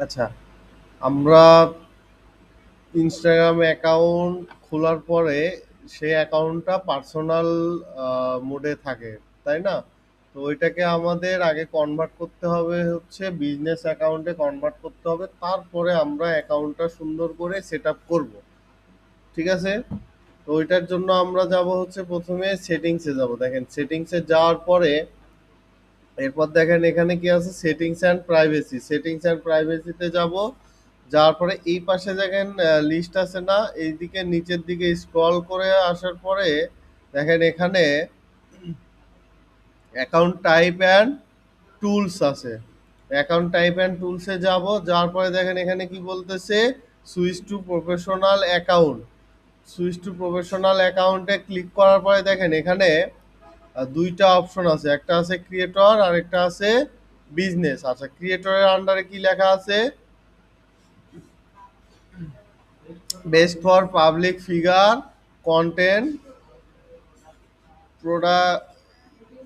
আচ্ছা, আমরা Instagram account খোলার পরে সেই অ্যাকাউন্টটা পার্সোনাল মোডে থাকে, তাই না? তো ওইটাকে আমাদের আগে কনভার্ট করতে হবে, হচ্ছে বিজনেস অ্যাকাউন্টে কনভার্ট করতে হবে, তারপরে আমরা অ্যাকাউন্টটা সুন্দর করে সেট আপ করবো। ঠিক আছে? তো ওইটার জন্য আমরা যাব হচ্ছে প্রথমে সেটিংসে যাব। দেখেন সেটিংসে যাওয়ার পরে এরপর দেখেন এখানে কি আছে, settings and privacy. Settings and প্রাইভেসিতে যাব। যাওয়ার পরে এই পাশে দেখেন লিস্ট আছে না, এইদিকে নিচের দিকে স্ক্রল করে আসার পরে দেখেন এখানে অ্যাকাউন্ট টাইপ অ্যান্ড টুলস আছে। অ্যাকাউন্ট টাইপ অ্যান্ড টুলসে যাব। যাওয়ার পরে দেখেন এখানে কি বলতেছে, switch two professional account. Switch to professional অ্যাকাউন্টে ক্লিক করার পরে দেখেন এখানে দুইটা অপশন আছে, একটা আছে ক্রিয়েটর আর একটা আছে বিজনেস। আচ্ছা, ক্রিয়েটরের আন্ডারে কি লেখা আছে, best for public figure, content,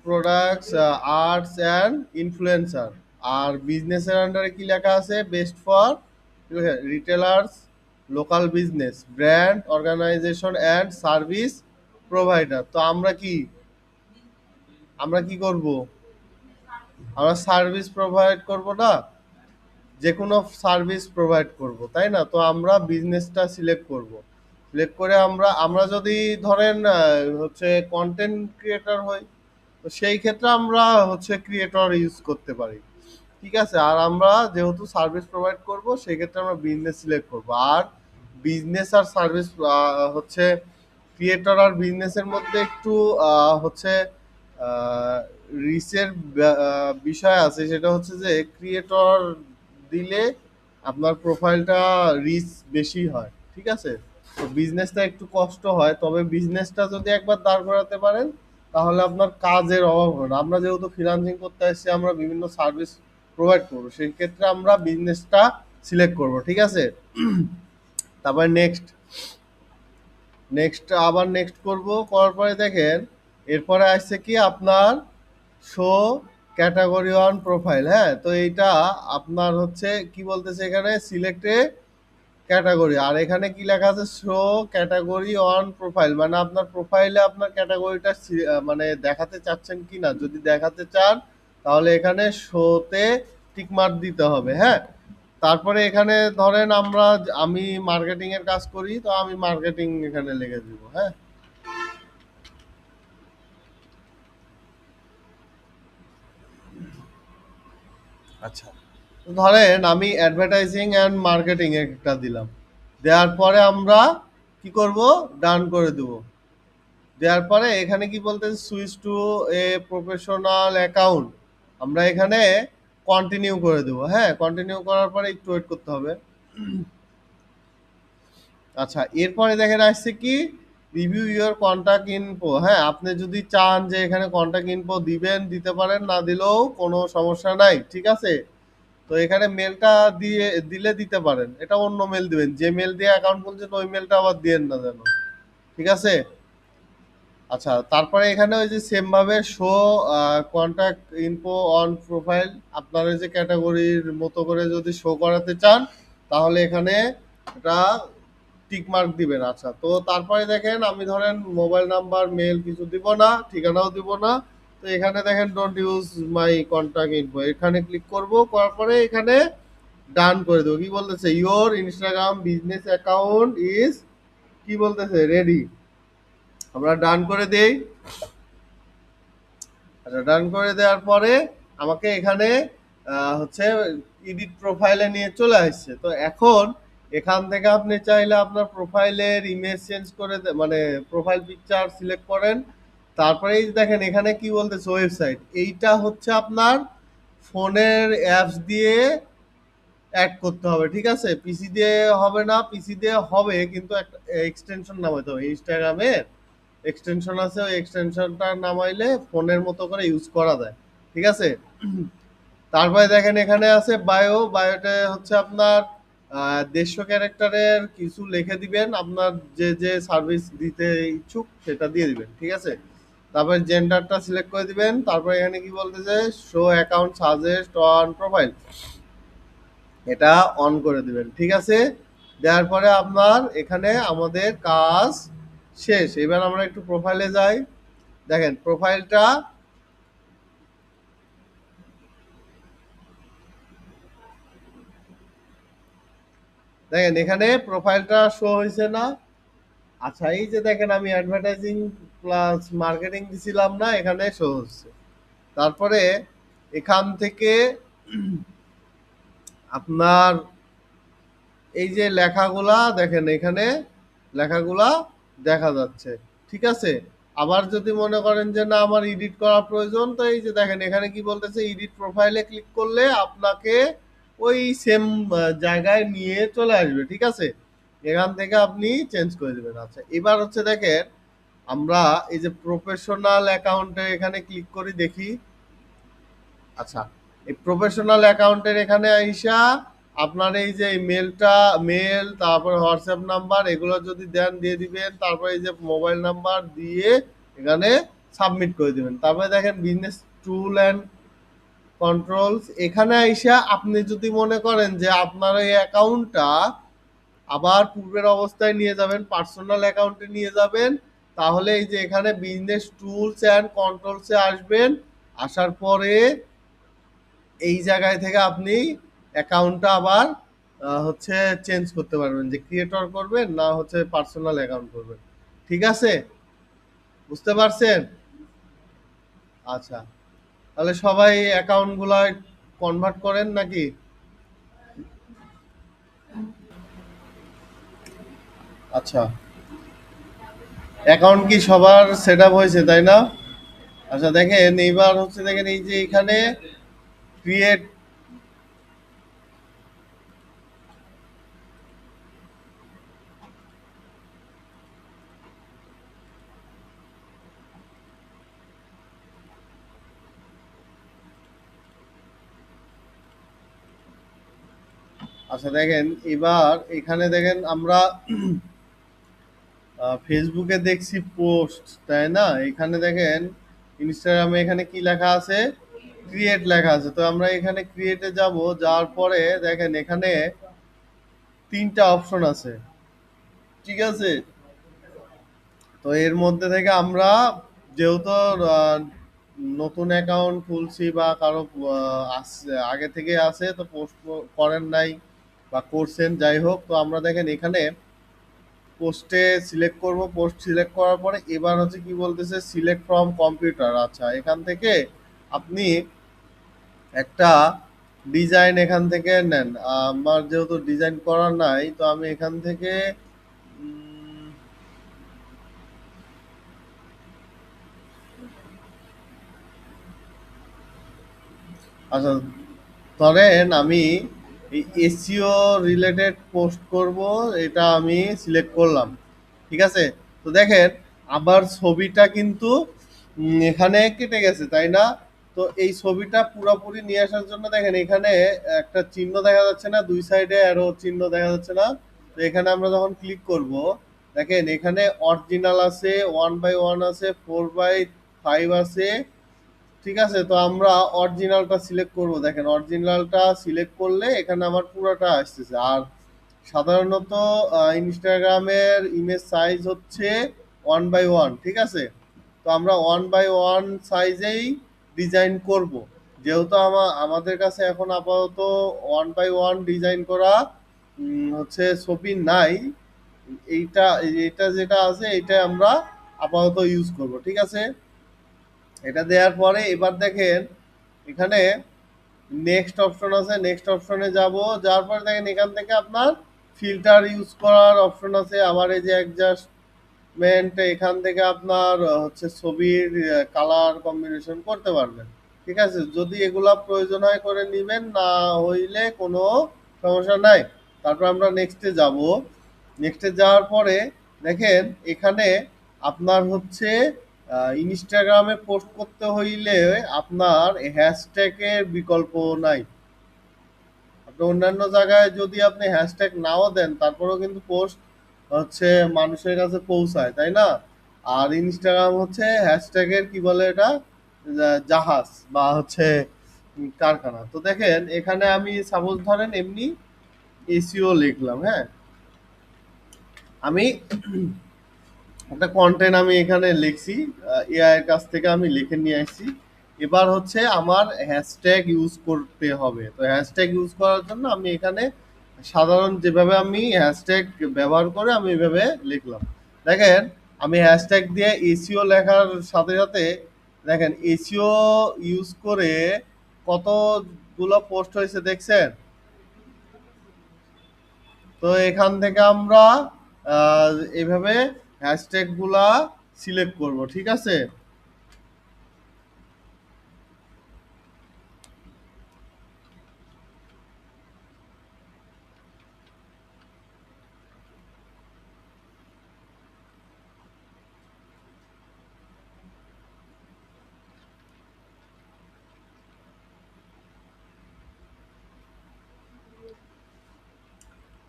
products, arts and influencer. আর বিজনেসের আন্ডারে কি লেখা আছে, best for retailers, local business, brand, organisation and service provider. তো আমরা কি করব, আমরা সার্ভিস প্রোভাইড করব না, যে কোনো সার্ভিস প্রোভাইড করব, তাই না? তো আমরা বিজনেসটা সিলেক্ট করব। সিলেক্ট করে আমরা আমরা যদি ধরেন হচ্ছে কন্টেন্ট ক্রিয়েটর হই, তো সেই ক্ষেত্রে আমরা হচ্ছে ক্রিয়েটর ইউজ করতে পারি। ঠিক আছে? আর আমরা যেহেতু সার্ভিস প্রোভাইড করব, সেই ক্ষেত্রে আমরা বিজনেস সিলেক্ট করব। আর বিজনেস আর সার্ভিস হচ্ছে ক্রিয়েটর আর বিজনেসের মধ্যে একটু হচ্ছে রিচের বিষয় আছে। সেটা হচ্ছে যে ক্রিয়েটর দিলে আপনার প্রোফাইলটা রিচ বেশি হয়। ঠিক আছে? তো বিজনেসটা একটু কষ্ট হয়, তবে বিজনেসটা যদি একবার দাঁড় করাতে পারেন তাহলে আপনার কাজের অভাব হবে না। আমরা যেহেতু ফ্রিল্যান্সিং করতে আসছি, আমরা বিভিন্ন সার্ভিস প্রোভাইড করবো, সেই ক্ষেত্রে আমরা বিজনেসটা সিলেক্ট করব। ঠিক আছে? তারপরে নেক্সট, আবার নেক্সট করব। করার পরে দেখেন এরপরে আসছে কি আপনার শো ক্যাটাগরি অন প্রোফাইল। হ্যাঁ, তো এইটা আপনার হচ্ছে কি বলতেছে এখানে, সিলেক্টে ক্যাটাগরি। আর এখানে কি লেখা আছে, শো ক্যাটাগরি অন প্রোফাইল, মানে আপনার প্রোফাইলে আপনার ক্যাটাগরিটা মানে দেখাতে চাচ্ছেন কি না। যদি দেখাতে চান তাহলে এখানে শোতে টিকমার্ক দিতে হবে। হ্যাঁ, তারপরে এখানে ধরেন আমি মার্কেটিং এর কাজ করি, তো আমি মার্কেটিং এখানে লিখে দিব। হ্যাঁ, আচ্ছা, তো ধরেন আমি অ্যাডভার্টাইজিং অ্যান্ড মার্কেটিং একটা দিলাম। দেওয়ার পরে আমরা কি করব, ডান করে দেব। দেওয়ার পরে এখানে কি বলতেছে, switch to a professional account, আমরা এখানে কন্টিনিউ করে দেবো। হ্যাঁ, কন্টিনিউ করার পরে একটু ওয়েট করতে হবে। আচ্ছা, এরপরে দেখেন আসছে কি, রিভিউ ইউর কন্টাক্ট ইনফো। হ্যাঁ, আপনি যদি চান যে এখানে কন্টাক্ট ইনফো দিবেন, দিতে পারেন, না দিলেও কোনো সমস্যা নাই। ঠিক আছে? তো এখানে মেলটা দিয়ে দিলে দিতে পারেন, এটা অন্য মেল দিবেন, যে মেল দিয়ে অ্যাকাউন্ট খুলছেন ওই মেলটা আবার দিয়েন না যেন। ঠিক আছে? আচ্ছা, তারপরে এখানে ওই যে সেম ভাবে show contact info on profile, আপনার ওই যে ক্যাটাগরির মতো করে যদি শো করাতে চান তাহলে এখানে এটা টিক মার্ক দিবেন। আচ্ছা, তো তারপরে দেখেন আমি ধরেন মোবাইল নাম্বার, মেল কিছু দিব না, ঠিকানাও দিব না। তো এখানে দেখেন don't use my contact info, এখানে ক্লিক করব। করার পরে এখানে ডান করে দেবো। কি বলতেছে, your Instagram business account is কি বলতেছে, রেডি। আমরা ডান করে দেই। আচ্ছা, ডান করে দেওয়ার পরে আমাকে এখানে হচ্ছে এডিট প্রোফাইলে নিয়ে চলে আসছে। তো এখন এখান থেকে আপনি চাইলে আপনার প্রোফাইলের ইমেজ চেঞ্জ করে মানে প্রোফাইল পিকচার সিলেক্ট করেন। তারপরে এই যে দেখেন এখানে কি বলতেছে, ওয়েবসাইট, এইটা হচ্ছে আপনার ফোনের অ্যাপস দিয়ে অ্যাড করতে হবে। ঠিক আছে? পিসি দিয়ে হবে না, পিসি দিয়ে হবে কিন্তু একটা এক্সটেনশন নামাইতে হবে। ইনস্টাগ্রামের এক্সটেনশন আছে, ওই এক্সটেনশনটা নামাইলে ফোনের মতো করে ইউজ করা যায়। ঠিক আছে? তারপরে দেখেন এখানে আছে বায়ো। বায়োতে হচ্ছে আপনার 150 ক্যারেক্টারের কিছু লিখে দিবেন, আপনার যে যে সার্ভিস দিতে ইচ্ছুক সেটা দিয়ে দিবেন। ঠিক আছে? তারপরে জেন্ডারটা সিলেক্ট করে দিবেন। তারপরে এখানে কি বলতেছে, show account suggest on profile, এটা অন করে দিবেন। ঠিক আছে, দেওয়ার পরে আপনার এখানে আমাদের কাজ শেষ। এবার আমরা একটু প্রোফাইলে যাই। দেখেন প্রোফাইলটা, দেখেন এখানে প্রোফাইলটা শো হয়েছে না? আচ্ছা, এই যে দেখেন আমি অ্যাডভার্টাইজিং প্লাস মার্কেটিং দিছিলাম না, এখানে শো হচ্ছে। তারপরে এখান থেকে আপনার এই যে লেখাগুলা দেখেন, এখানে লেখাগুলা দেখা যাচ্ছে। ঠিক আছে, আবার যদি মনে করেন যে না আমার এডিট করা প্রয়োজন, তো এই যে দেখেন এখানে কি বলতেছে, এডিট প্রোফাইলে ক্লিক করলে আপনাকে ওই সেম জায়গায় নিয়ে চলে আসবে। ঠিক আছে, এখান থেকে আপনি চেঞ্জ করে দেবেন। আচ্ছা, এবার হচ্ছে দেখেন আমরা এই যে প্রফেশনাল অ্যাকাউন্টে এখানে ক্লিক করি দেখি। আচ্ছা, এই প্রফেশনাল অ্যাকাউন্টের এখানে আইসা আপনার এই যে মেলটা, মেল তারপর হোয়াটসঅ্যাপ নাম্বার এগুলো যদি দেন দিয়ে দিবেন, তারপর এই যে মোবাইল নাম্বার দিয়ে এখানে সাবমিট করে দিবেন। তারপরে দেখেন বিজনেস টুল অ্যান্ড কন্ট্রোলস, এখানে আইসা আপনি যদি মনে করেন যে আপনার এই অ্যাকাউন্টটা আবার পূর্বের অবস্থায় নিয়ে যাবেন, পার্সোনাল অ্যাকাউন্টে নিয়ে যাবেন, তাহলে এই যে এখানে বিজনেস টুলস অ্যান্ড কন্ট্রোলসে আসবেন। আসার পরে এই জায়গায় থেকে আপনি অ্যাকাউন্টটা আবার হচ্ছে চেঞ্জ করতে পারবেন, যে ক্রিয়েটর করবেন না হচ্ছে পার্সোনাল অ্যাকাউন্ট করবেন। ঠিক আছে, বুঝতে পারছেন? আচ্ছা, তাহলে সবাই অ্যাকাউন্টগুলো কনভার্ট করেন নাকি? আচ্ছা, অ্যাকাউন্ট কি সবার সেট আপ হয়েছে তাই না? আচ্ছা দেখেন, এইবার হচ্ছে দেখেন এই যে এখানে ক্রিয়েট, আচ্ছা দেখেন এবার এখানে দেখেন আমরা ফেসবুকে দেখছি পোস্ট, তাই না? এখানে দেখেন ইনস্টাগ্রামে এখানে কি লেখা আছে, ক্রিয়েট লেখা আছে। তো আমরা এখানে ক্রিয়েটে যাব, যাওয়ার পরে দেখেন এখানে তিনটা অপশন আছে। ঠিক আছে, তো এর মধ্যে থেকে আমরা যেহেতু নতুন অ্যাকাউন্ট খুলছি বা কারো আগে থেকে আছে, তো পোস্ট করেন নাই বা করছেন যাই হোক, তো আমরা দেখেন এখানে পোস্টে সিলেক্ট করব। পোস্ট সিলেক্ট করার পরে এবার হচ্ছে কি বলতেছে, সিলেক্ট ফ্রম কম্পিউটার। আচ্ছা, এখান থেকে আপনি একটা ডিজাইন এখান থেকে নেন। আমার যেহেতু ডিজাইন করা নাই, তো আমি এখান থেকে উম, আচ্ছা ধরেন আমি এই এসইও রিলেটেড পোস্ট করব, এটা আমি সিলেক্ট করলাম। ঠিক আছে, তো দেখেন আবার ছবিটা কিন্তু এখানে কেটে গেছে, তাই না? তো এই ছবিটা পুরোপুরি নিয়ে আসার জন্য দেখেন এখানে একটা চিহ্ন দেখা যাচ্ছে না, দুই সাইডে আরো চিহ্ন দেখা যাচ্ছে না? তো এখানে আমরা যখন ক্লিক করব, দেখেন এখানে অরিজিনাল আছে, 1/1 আছে, 4/5 আছে। ঠিক আছে, তো আমরা অরিজিনালটা সিলেক্ট করব। দেখেন অরিজিনালটা সিলেক্ট করলে এখানে আমার পুরোটা আসতেছে। আর সাধারণত ইনস্টাগ্রামের ইমেজ সাইজ হচ্ছে 1/1। ঠিক আছে, তো আমরা 1/1 সাইজেই ডিজাইন করব। যেহেতু আমাদের কাছে এখন আপাতত 1/1 ডিজাইন করা হচ্ছে ছবি নাই, এইটা এইটা যেটা আছে এইটা আমরা আপাতত ইউজ করব। ঠিক আছে, এটা দেওয়ার পরে এবার দেখেন এখানে নেক্সট অপশন আছে, নেক্সট অপশনে যাব। যাওয়ার পরে দেখেন এখান থেকে আপনার ফিল্টার ইউজ করার অপশন আছে। আবার এই যে অ্যাডজাস্টমেন্ট, এখান থেকে আপনার হচ্ছে ছবির কালার কম্বিনেশন করতে পারবেন। ঠিক আছে, যদি এগুলা প্রয়োজন হয় করে নেবেন, না হইলে কোনো সমস্যা নাই। তারপর আমরা নেক্সটে যাব। নেক্সটে যাওয়ার পরে দেখেন এখানে আপনার হচ্ছে ইনস্টাগ্রামে পোস্ট করতে হইলে আপনার হ্যাশট্যাগের বিকল্প নাই। আপনি অন্যান্য জায়গায় যদি আপনি হ্যাশট্যাগ নাও দেন, তারপরেও কিন্তু পোস্ট হচ্ছে মানুষের কাছে পৌঁছায়, তাই না? আর ইনস্টাগ্রাম হচ্ছে হ্যাশট্যাগের কি বলে এটা, জাহাজ বা হচ্ছে কারখানা। তো দেখেন এখানে আমি সাপোজ ধরেন এমনি এসিও লিখলাম, হ্যাঁ, আমি একটা কন্টেন্ট আমি এখানে লিখছি, এআই এর কাছ থেকে আমি লিখে নিয়ে আসছি। এবার হচ্ছে আমার হ্যাশট্যাগ ইউজ করতে হবে। তো হ্যাশট্যাগ ইউজ করার জন্য আমি এখানে সাধারণ যেভাবে আমি হ্যাশট্যাগ ব্যবহার করে আমি এভাবে লিখলাম। দেখেন আমি হ্যাশট্যাগ দিয়ে এসিও লেখার সাথে সাথে দেখেন এসিও ইউজ করে কতগুলো পোস্ট হয়েছে দেখছেন। তো এখান থেকে আমরা আহ, এইভাবে হ্যাশট্যাগ গুলা সিলেক্ট করব, ঠিক আছে।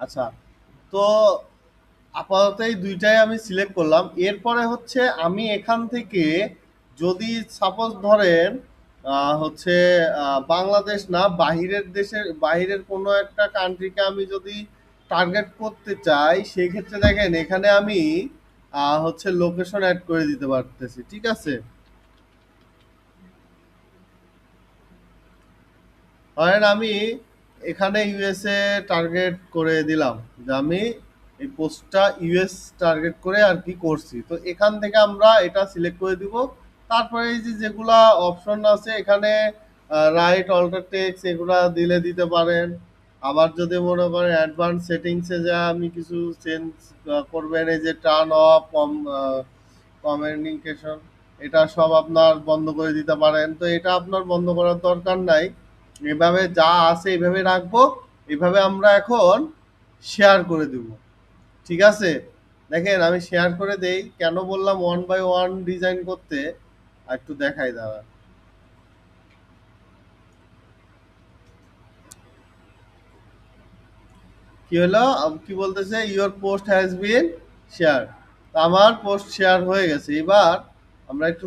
আচ্ছা, তো আপাতত এই দুইটাই আমি সিলেক্ট করলাম। এরপরে হচ্ছে আমি এখান থেকে যদি সাপোজ ধরেন হচ্ছে বাংলাদেশ না, বাহিরের দেশের বাহিরের কোনো একটা কান্ট্রিকে আমি যদি টার্গেট করতে চাই, সেই ক্ষেত্রে দেখেন এখানে আমি হচ্ছে লোকেশন অ্যাড করে দিতে পারতেছি, ঠিক আছে। ধরেন আমি এখানে ইউএসএ টার্গেট করে দিলাম, যে আমি এই পোস্টটা ইউএস টার্গেট করে আর কি করছি। তো এখান থেকে আমরা এটা সিলেক্ট করে দিব। তারপরে এই যে যেগুলা অপশন আছে এখানে রাইট অল্টার টেক্সট এগুলা দিলে দিতে পারেন। আবার যদি মনে করেন অ্যাডভান্স সেটিংসে যা আমি কিছু চেঞ্জ করবেন, এই যে টার্ন অফ কমিউনিকেশন, এটা সব আপনার বন্ধ করে দিতে পারেন। তো এটা আপনার বন্ধ করার দরকার নাই, এভাবে যা আছে এভাবে রাখবো। এভাবে আমরা এখন শেয়ার করে দিব, ঠিক আছে। দেখেন আমি শেয়ার করে দেই, কেন বললাম ওয়ান বাই ওয়ান ডিজাইন করতে, আর একটু দেখাই দাঁড়া। কি হলো, কি বলতেছে, your post has been share. আমার পোস্ট শেয়ার হয়ে গেছে। এবার আমরা একটু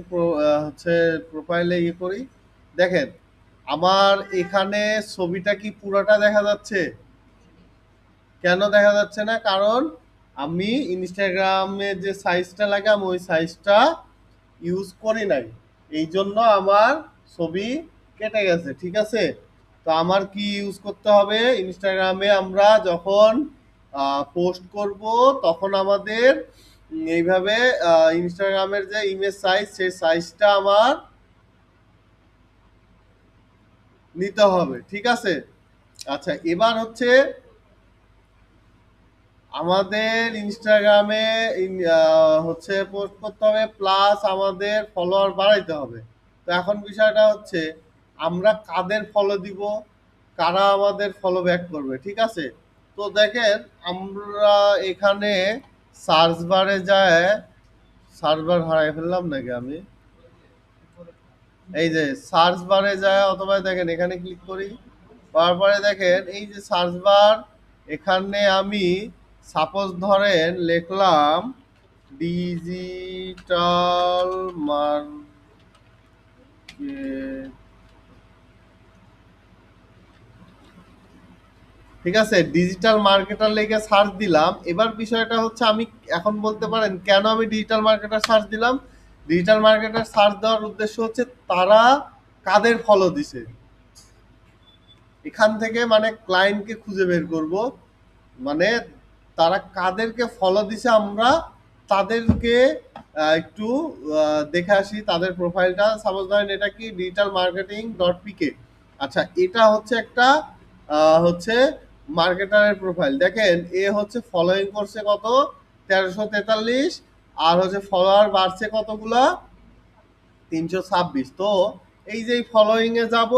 হচ্ছে প্রোফাইলে ইয়ে করি। দেখেন আমার এখানে ছবিটা কি পুরোটা দেখা যাচ্ছে? কেন দেখা যাচ্ছে না? কারণ আমি ইনস্টাগ্রামে যে সাইজটা লাগে আমি ওই সাইজটা ইউজ করি নাই, এই জন্য আমার ছবি কেটে গেছে, ঠিক আছে। তো আমার কি ইউজ করতে হবে, ইনস্টাগ্রামে আমরা যখন পোস্ট করব তখন আমাদের এইভাবে ইনস্টাগ্রামের যে ইমেজ সাইজ সেই সাইজটা আমার নিতে হবে, ঠিক আছে। আচ্ছা এবার হচ্ছে আমাদের ইনস্টাগ্রামে হচ্ছে পোস্ট করতে হবে, প্লাস আমাদের ফলোয়ার বাড়াইতে হবে। তো এখন বিষয়টা হচ্ছে আমরা কাদের ফলো দিব, কারা আমাদের ফলো ব্যাক করবে, ঠিক আছে। তো দেখেন আমরা এখানে সার্চ বারে যায়, সার্চ বার হারাই ফেললাম নাকি আমি, এই যে সার্চ বারে যায়, অথবা দেখেন এখানে ক্লিক করি, তারপরে দেখেন এই যে সার্চ বার, এখানে আমি সাপোজ ধরেন লিখলাম ডিজিটাল মার্কেট, ঠিক আছে, ডিজিটাল মার্কেটার লেগে সার্চ দিলাম। এবার বিষয়টা হচ্ছে আমি এখন বলতে পারেন কেন আমি ডিজিটাল মার্কেটার সার্চ দিলাম। ডিজিটাল মার্কেটার সার্চ দেওয়ার উদ্দেশ্য হচ্ছে তারা কাদের ফলো দিছে, এখান থেকে মানে ক্লায়েন্টকে খুঁজে বের করব, মানে তারা কাদেরকে ফলো দিছে আমরা তাদেরকে একটু দেখে আসি তাদের প্রোফাইলটা। সাপোজ ধরেন এটা কি ডিজিটাল মার্কেটিং ডট পিকে। আচ্ছা এটা হচ্ছে একটা হচ্ছে মার্কেটারের প্রোফাইল। দেখেন এ হচ্ছে ফলোইং করছে কত, 1343, আর হচ্ছে ফলোয়ার বাড়ছে কতগুলা, 326। তো এই যে ফলোইং এ যাব,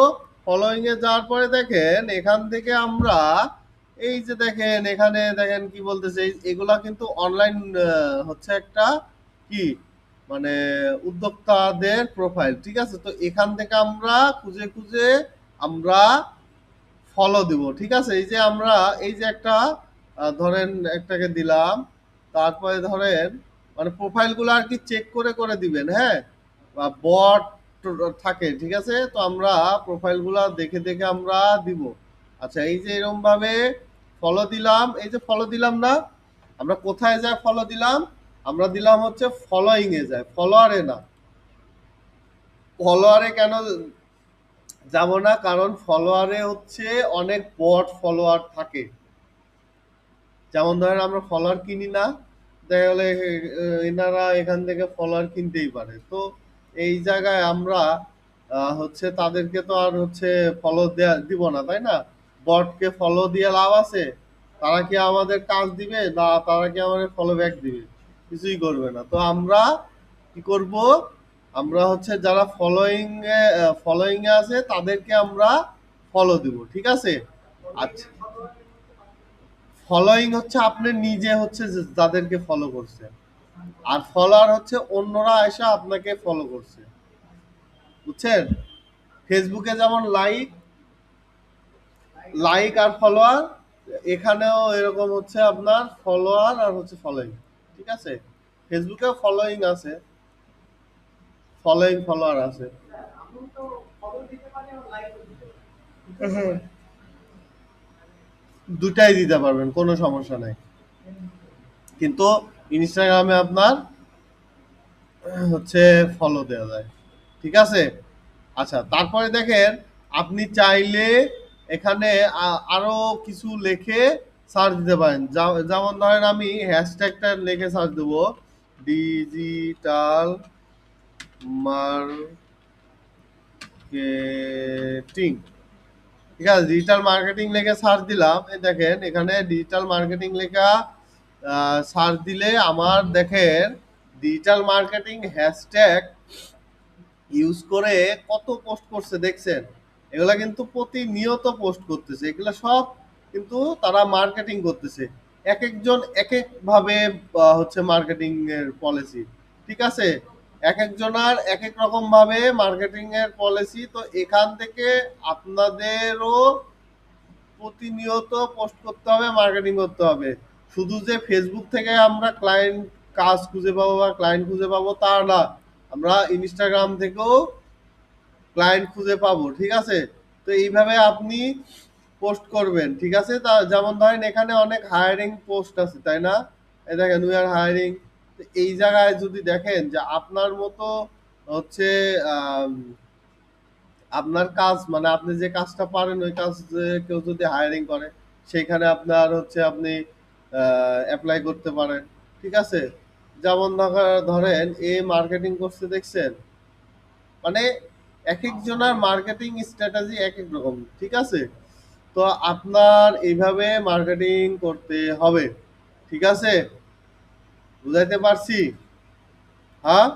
ফলোইং এ যাওয়ার পরে দেখেন এখান থেকে আমরা এই যে দেখেন এখানে দেখেন কি বলতেছে, এগুলা কিন্তু অনলাইন হচ্ছে একটা কি মানে উদ্যোক্তাদের প্রোফাইল, ঠিক আছে। তো এখান থেকে আমরা খুঁজে খুঁজে আমরা ফলো দিব, ঠিক আছে। এই যে আমরা এই যে একটা ধরেন একটাকে দিলাম, তারপরে ধরেন মানে প্রোফাইলগুলো আর কি চেক করে করে দিবেন, হ্যাঁ, বা বট থাকে, ঠিক আছে। তো আমরা প্রোফাইলগুলো দেখে দেখে আমরা দিব। আচ্ছা, এই যে এরকম ভাবে ফলো দিলাম, এই যে ফলো দিলাম না, আমরা কোথায় যায় ফলো দিলাম, আমরা দিলাম হচ্ছে ফলোইং এ যায়, ফলোয়ারে না। ফলোয়ারে কেন যাব না, কারণ ফলোয়ারে হচ্ছে অনেক বট ফলোয়ার থাকে। যেমন ধরেন আমরা ফলোয়ার কিনি না, দেখা গেলে এনারা এখান থেকে ফলোয়ার কিনতেই পারে। তো এই জায়গায় আমরা হচ্ছে তাদেরকে তো আর হচ্ছে ফলো দেয়া দিব না, তাই না? বটকে ফলো দিয়ে লাভ আছে? তারা কি আমাদের কাজ দিবে, না তারা কি আমাদের ফলো ব্যাক দিবে? কিছুই করবে না। তো আমরা কি করব, আমরা হচ্ছে যারা ফলোইং এ আছে তাদেরকে আমরা ফলো দিব, ঠিক আছে। আচ্ছা, ফলোইং হচ্ছে আপনি নিজে হচ্ছে যাদেরকে ফলো করছেন, আর ফলোয়ার হচ্ছে অন্যরা এসে আপনাকে ফলো করছে, বুঝছেন? ফেসবুকে যেমন লাইক লাইক আর ফলোয়ার, এখানেও এরকম হচ্ছে আপনার ফলোয়ার আর হচ্ছে ফলোইং, ঠিক আছে। ফেসবুকেও ফলোইং আছে, ফলোইং ফলোয়ার আছে। দুটাই দিতে পারবেন, কোনো সমস্যা নাই। কিন্তু ইনস্টাগ্রামে আপনার হচ্ছে ফলো দেওয়া যায়, ঠিক আছে। আচ্ছা, তারপরে দেখেন আপনি চাইলে এখানে আরো কিছু লিখে সার্চ দিতে পারেন। যেমন ধরেন আমি হ্যাশট্যাগটা লিখে সার্চ দেবো, ডিজিটাল মার্কেটিং, ঠিক আছে। ডিজিটাল মার্কেটিং লিখে সার্চ দিলাম, এই দেখেন এখানে ডিজিটাল মার্কেটিং লেখা সার্চ দিলে আমার দেখেন ডিজিটাল মার্কেটিং হ্যাশট্যাগ ইউজ করে কত পোস্ট করছে দেখছেন। এগুলা কিন্তু প্রতিনিয়ত পোস্ট করতেছে, এগুলা সব কিন্তু তারা মার্কেটিং করতেছে। এক একজন এক এক ভাবে হচ্ছে মার্কেটিং এর পলিসি, ঠিক আছে। এক একজনার এক এক রকম ভাবে মার্কেটিং এর পলিসি। তো এখান থেকে আপনাদেরও প্রতিনিয়ত পোস্ট করতে হবে, মার্কেটিং করতে হবে। শুধু যে ফেসবুক থেকে আমরা ক্লায়েন্ট কাজ খুঁজে পাবো বা ক্লায়েন্ট খুঁজে পাবো তা না, আমরা ইনস্টাগ্রাম থেকেও ক্লায়েন্ট খুঁজে পাবো, ঠিক আছে। তো এইভাবে আপনি পোস্ট করবেন, ঠিক আছে। তা যেমন ধরেন এখানে অনেক হায়ারিং পোস্ট আছে, তাই না? এই দেখেন উই আর হায়ারিং। এই জায়গায় যদি দেখেন যে আপনার মতো হচ্ছে আম, আপনার কাজ মানে আপনি যে কাজটা পারেন ওই কাজ কেউ যদি হায়ারিং করে, সেখানে আপনার হচ্ছে আপনি অ্যাপ্লাই করতে পারেন, ঠিক আছে। যেমন ধরেন এ মার্কেটিং করতে দেখছেন, মানে এক একজনের মার্কেটিং স্ট্র্যাটেজি এক এক রকম, ঠিক আছে। তো আপনার এইভাবে মার্কেটিং করতে হবে, ঠিক আছে। বুঝাইতে পারছি? হ্যাঁ।